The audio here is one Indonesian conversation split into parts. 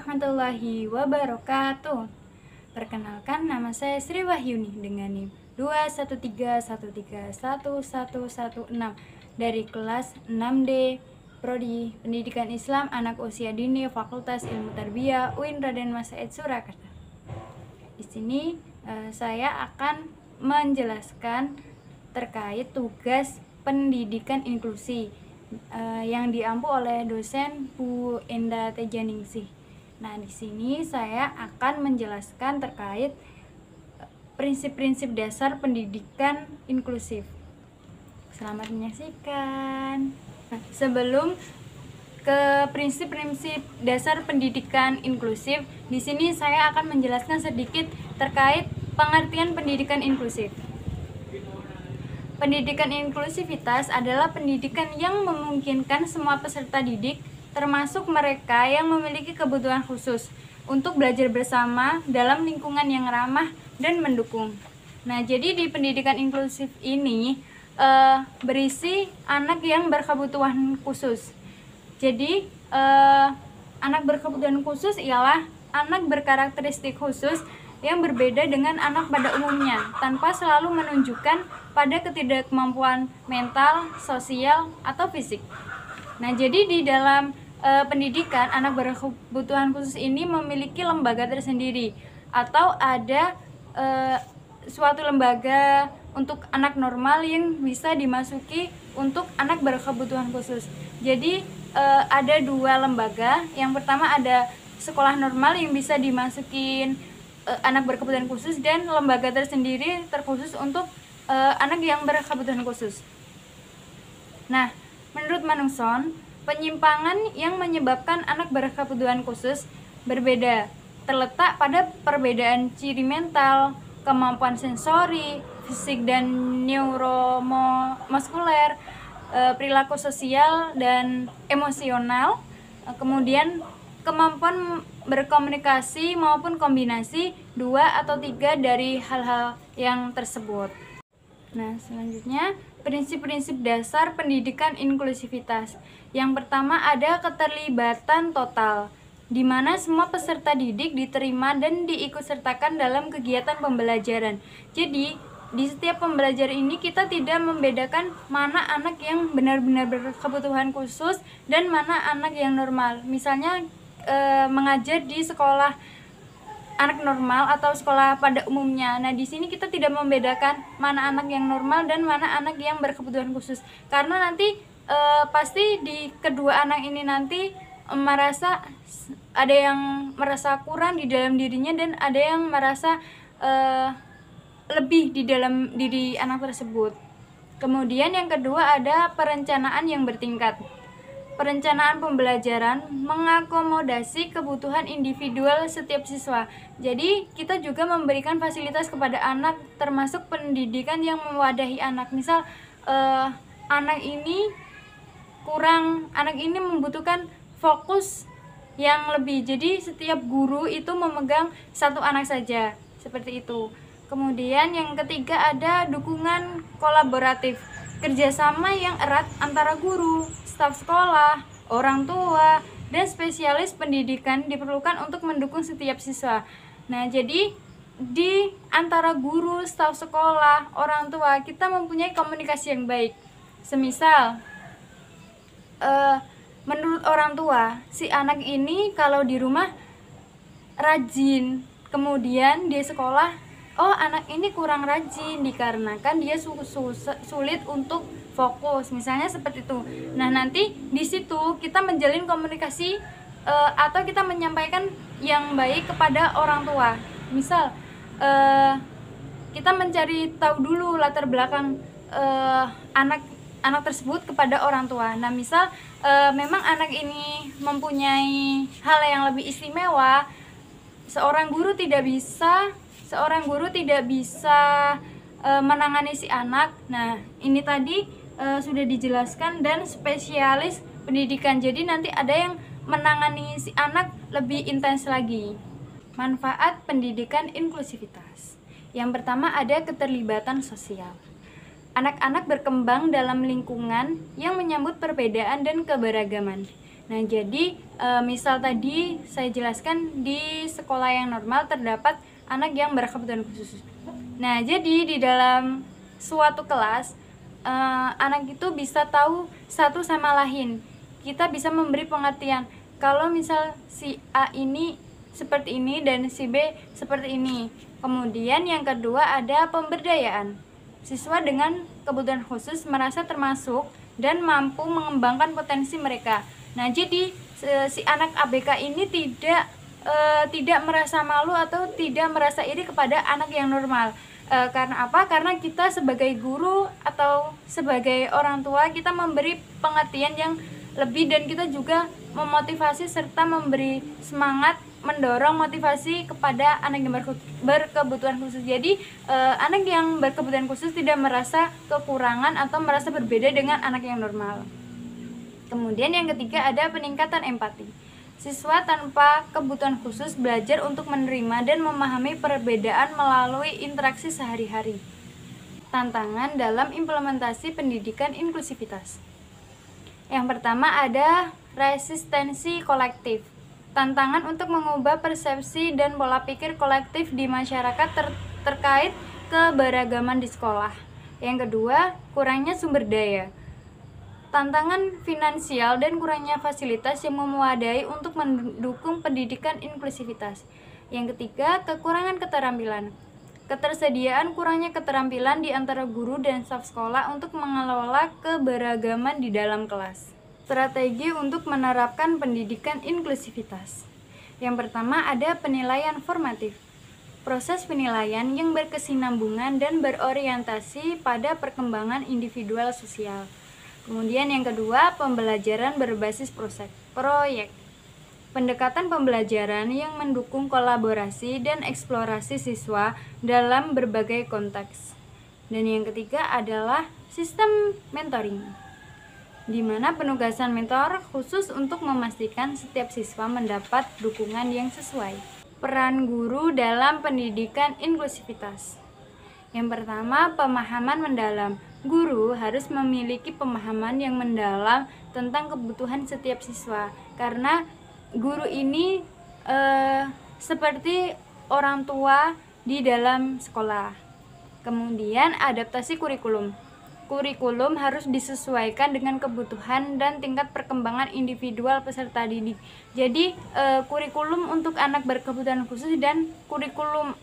warahmatullahi wabarakatuh. Perkenalkan, nama saya Sri Wahyuni dengan NIM 213131116 dari kelas 6D Prodi Pendidikan Islam Anak Usia Dini Fakultas Ilmu Tarbiyah UIN Raden Mas Said Surakarta. Di sini saya akan menjelaskan terkait tugas pendidikan inklusi yang diampu oleh dosen Bu Enda Tejaningsih. Nah, di sini saya akan menjelaskan terkait prinsip-prinsip dasar pendidikan inklusif. Selamat menyaksikan. Nah, sebelum ke prinsip-prinsip dasar pendidikan inklusif, di sini saya akan menjelaskan sedikit terkait pengertian pendidikan inklusif. Pendidikan inklusivitas adalah pendidikan yang memungkinkan semua peserta didik, termasuk mereka yang memiliki kebutuhan khusus, untuk belajar bersama dalam lingkungan yang ramah dan mendukung. Nah, jadi di pendidikan inklusif ini berisi anak yang berkebutuhan khusus. Jadi, anak berkebutuhan khusus ialah anak berkarakteristik khusus yang berbeda dengan anak pada umumnya, tanpa selalu menunjukkan pada ketidakmampuan mental, sosial, atau fisik. Nah, jadi di dalam pendidikan, anak berkebutuhan khusus ini memiliki lembaga tersendiri, atau ada suatu lembaga untuk anak normal yang bisa dimasuki untuk anak berkebutuhan khusus. Jadi ada dua lembaga. Yang pertama ada sekolah normal yang bisa dimasukin anak berkebutuhan khusus, dan lembaga tersendiri terkhusus untuk anak yang berkebutuhan khusus. Nah, menurut Manungson, penyimpangan yang menyebabkan anak berkebutuhan khusus berbeda, terletak pada perbedaan ciri mental, kemampuan sensori, fisik dan neuromuskuler, perilaku sosial dan emosional, kemudian kemampuan berkomunikasi maupun kombinasi 2 atau 3 dari hal-hal yang tersebut. Nah, selanjutnya prinsip-prinsip dasar pendidikan inklusivitas. Yang pertama ada keterlibatan total, di mana semua peserta didik diterima dan diikutsertakan dalam kegiatan pembelajaran. Jadi, di setiap pembelajaran ini kita tidak membedakan mana anak yang benar-benar berkebutuhan khusus dan mana anak yang normal. Misalnya mengajar di sekolah anak normal atau sekolah pada umumnya. Nah, di sini kita tidak membedakan mana anak yang normal dan mana anak yang berkebutuhan khusus. Karena nanti pasti di kedua anak ini nanti merasa ada yang merasa kurang di dalam dirinya dan ada yang merasa lebih di dalam diri anak tersebut. Kemudian yang kedua ada perencanaan yang bertingkat. Perencanaan pembelajaran mengakomodasi kebutuhan individual setiap siswa. Jadi, kita juga memberikan fasilitas kepada anak, termasuk pendidikan yang mewadahi anak. Misal, anak ini membutuhkan fokus yang lebih. Jadi, setiap guru itu memegang satu anak saja, seperti itu. Kemudian yang ketiga ada dukungan kolaboratif, kerjasama yang erat antara guru, staf sekolah, orang tua, dan spesialis pendidikan diperlukan untuk mendukung setiap siswa. Nah, jadi di antara guru, staf sekolah, orang tua, kita mempunyai komunikasi yang baik. Semisal, menurut orang tua, si anak ini kalau di rumah rajin, kemudian di sekolah anak ini kurang rajin dikarenakan dia sulit untuk fokus, misalnya seperti itu. Nah, nanti di situ kita menjalin komunikasi atau kita menyampaikan yang baik kepada orang tua. Misal kita mencari tahu dulu latar belakang anak tersebut kepada orang tua. Nah, misal memang anak ini mempunyai hal yang lebih istimewa, seorang guru tidak bisa menangani si anak. Nah, ini tadi sudah dijelaskan dan spesialis pendidikan. Jadi nanti ada yang menangani si anak lebih intens lagi. Manfaat pendidikan inklusivitas. Yang pertama ada keterlibatan sosial. Anak-anak berkembang dalam lingkungan yang menyambut perbedaan dan keberagaman. Nah, jadi misal tadi saya jelaskan di sekolah yang normal terdapat anak yang berkebutuhan khusus. Nah, jadi di dalam suatu kelas anak itu bisa tahu satu sama lain. Kita bisa memberi pengertian kalau misal si A ini seperti ini dan si B seperti ini. Kemudian yang kedua ada pemberdayaan. Siswa dengan kebutuhan khusus merasa termasuk dan mampu mengembangkan potensi mereka. Nah, jadi si anak ABK ini tidak merasa malu atau tidak merasa iri kepada anak yang normal. Karena apa? Karena kita sebagai guru atau sebagai orang tua, kita memberi pengertian yang lebih dan kita juga memotivasi serta memberi semangat, mendorong motivasi kepada anak yang berkebutuhan khusus. Jadi anak yang berkebutuhan khusus tidak merasa kekurangan atau merasa berbeda dengan anak yang normal. Kemudian yang ketiga ada peningkatan empati. Siswa tanpa kebutuhan khusus belajar untuk menerima dan memahami perbedaan melalui interaksi sehari-hari. Tantangan dalam implementasi pendidikan inklusivitas. Yang pertama ada resistensi kolektif. Tantangan untuk mengubah persepsi dan pola pikir kolektif di masyarakat terkait keberagaman di sekolah. Yang kedua, kurangnya sumber daya. Tantangan finansial dan kurangnya fasilitas yang memadai untuk mendukung pendidikan inklusivitas. Yang ketiga, kekurangan keterampilan. Ketersediaan kurangnya keterampilan di antara guru dan staf sekolah untuk mengelola keberagaman di dalam kelas. Strategi untuk menerapkan pendidikan inklusivitas. Yang pertama ada penilaian formatif. Proses penilaian yang berkesinambungan dan berorientasi pada perkembangan individual sosial. Kemudian yang kedua, pembelajaran berbasis proyek. Pendekatan pembelajaran yang mendukung kolaborasi dan eksplorasi siswa dalam berbagai konteks. Dan yang ketiga adalah sistem mentoring, di mana penugasan mentor khusus untuk memastikan setiap siswa mendapat dukungan yang sesuai. Peran guru dalam pendidikan inklusivitas. Yang pertama, pemahaman mendalam. Guru harus memiliki pemahaman yang mendalam tentang kebutuhan setiap siswa, karena guru ini seperti orang tua di dalam sekolah. Kemudian adaptasi kurikulum. Kurikulum harus disesuaikan dengan kebutuhan dan tingkat perkembangan individual peserta didik. Jadi kurikulum untuk anak berkebutuhan khusus dan kurikulum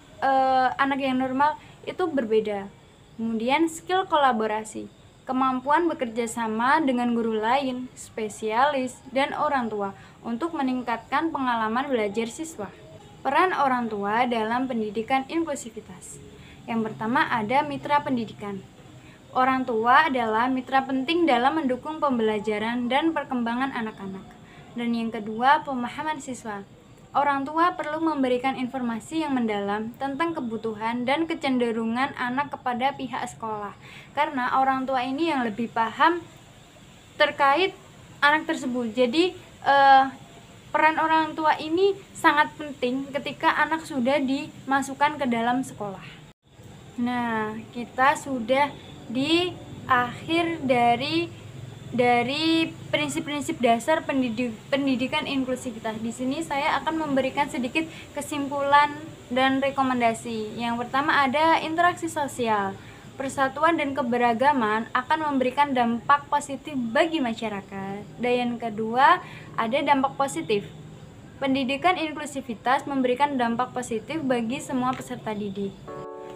anak yang normal itu berbeda. Kemudian skill kolaborasi, kemampuan bekerja sama dengan guru lain, spesialis, dan orang tua untuk meningkatkan pengalaman belajar siswa. Peran orang tua dalam pendidikan inklusivitas. Yang pertama ada mitra pendidikan. Orang tua adalah mitra penting dalam mendukung pembelajaran dan perkembangan anak-anak. Dan yang kedua, pemahaman siswa. Orang tua perlu memberikan informasi yang mendalam tentang kebutuhan dan kecenderungan anak kepada pihak sekolah, karena orang tua ini yang lebih paham terkait anak tersebut. Jadi peran orang tua ini sangat penting ketika anak sudah dimasukkan ke dalam sekolah. Nah, kita sudah di akhir dari prinsip-prinsip dasar pendidikan inklusivitas. Di sini saya akan memberikan sedikit kesimpulan dan rekomendasi. Yang pertama ada interaksi sosial. Persatuan dan keberagaman akan memberikan dampak positif bagi masyarakat. Dan yang kedua ada dampak positif. Pendidikan inklusivitas memberikan dampak positif bagi semua peserta didik.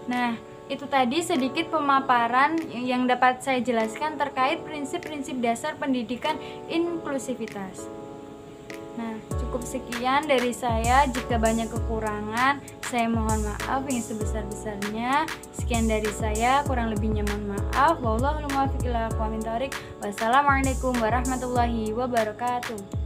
Nah, itu tadi sedikit pemaparan yang dapat saya jelaskan terkait prinsip-prinsip dasar pendidikan inklusivitas. Nah, cukup sekian dari saya. Jika banyak kekurangan, saya mohon maaf yang sebesar-besarnya. Sekian dari saya, kurang lebihnya mohon maaf. Wallahul muwaffiq ila aqwamit thoriq. Wassalamualaikum warahmatullahi wabarakatuh.